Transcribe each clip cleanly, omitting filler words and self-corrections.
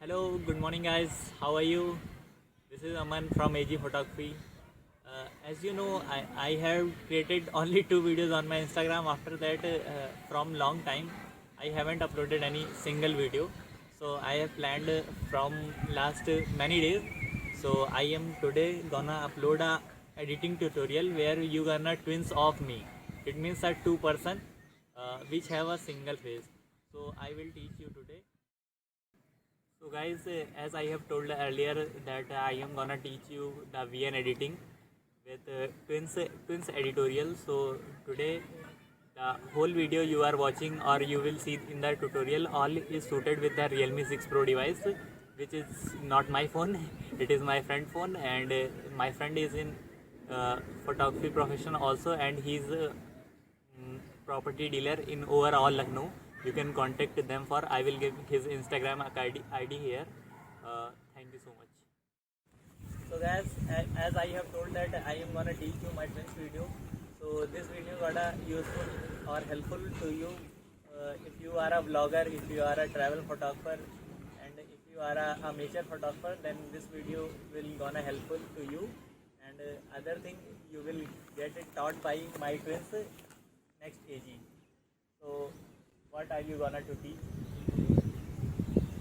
Hello, good morning, guys. How are you? This is Aman from AG Photography. As you know, I have created only two videos on my Instagram. After that, from long time, I haven't uploaded any single video. So I have planned from last many days. So I am today gonna upload a editing tutorial where you gonna twins of me. It means a two-person which have a single face. So I will teach you today. So guys, as I have told earlier that I am gonna teach you the VN editing with twins editorial. So today the whole video you are watching or you will see in the tutorial all is suited with the Realme 6 Pro device, which is not my phone. It is my friend phone, and my friend is in photography profession also, and he's property dealer in overall Lucknow. You can contact them for. I will give his Instagram ID here. Thank you so much. So guys, as I have told that I am gonna teach you my twins video. So this video gonna useful or helpful to you if you are a vlogger, if you are a travel photographer, and if you are a amateur photographer. Then this video will gonna helpful to you. And other thing, you will get it taught by my twins next AG. So what are you gonna to teach?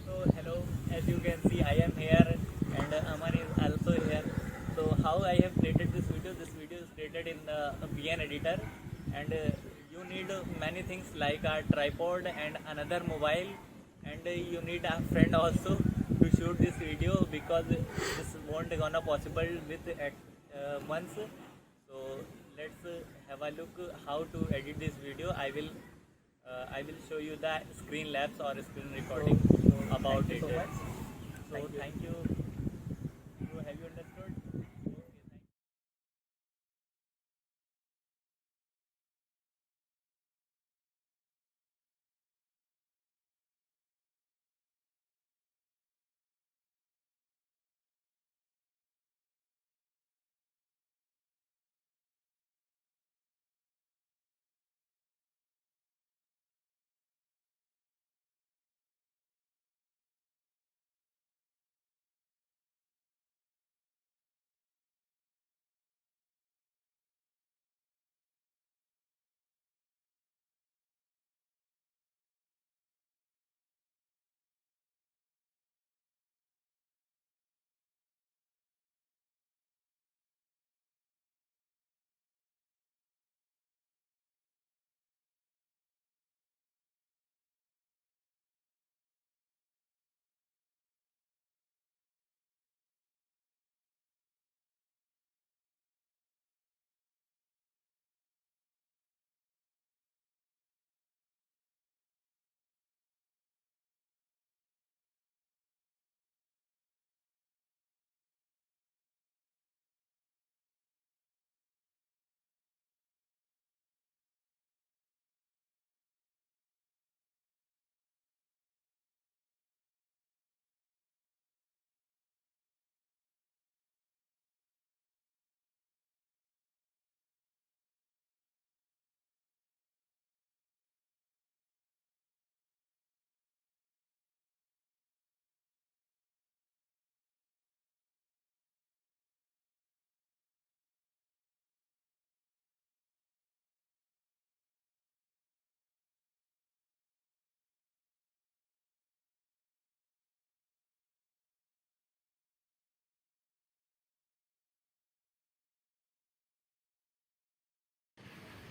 So hello, as you can see I am here and Aman is also here. So how I have created this video? This video is created in the VN editor, and you need many things like a tripod and another mobile, and you need a friend also to shoot this video, because this won't gonna possible with at once. So let's have a look how to edit this video. I will show you the screen lapse or screen recording about it. So thank you. Have you understood? Okay, thank you.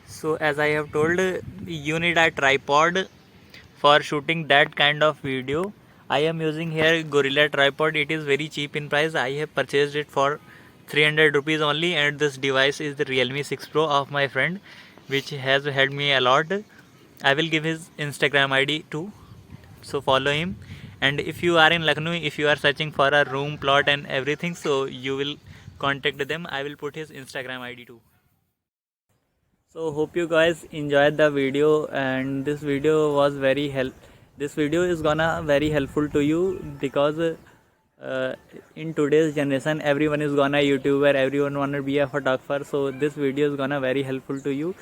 So as I have told, you need a tripod for shooting that kind of video. I am using here Gorilla tripod. It is very cheap in price. I have purchased it for 300 rupees only, and this device is the Realme 6 Pro of my friend, which has helped me a lot. I will give his Instagram ID too, so follow him. And if you are in Lucknow, if you are searching for a room plot and everything, so you will contact them. I will put his Instagram ID too. So hope you guys enjoyed the video, and this video was very this video is gonna very helpful to you, because in today's generation everyone is gonna YouTuber, everyone wanna be a photographer. So this video is gonna very helpful to you.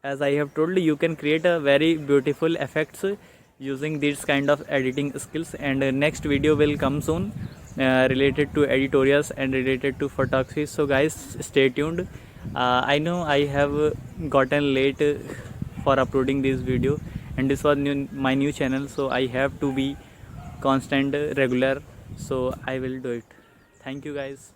As I have told you, can create a very beautiful effects using these kind of editing skills. And next video will come soon related to editorials and related to photography. So guys, stay tuned. I know I have gotten late for uploading this video, and this was my new channel, so I have to be constant, regular, so I will do it. Thank you guys.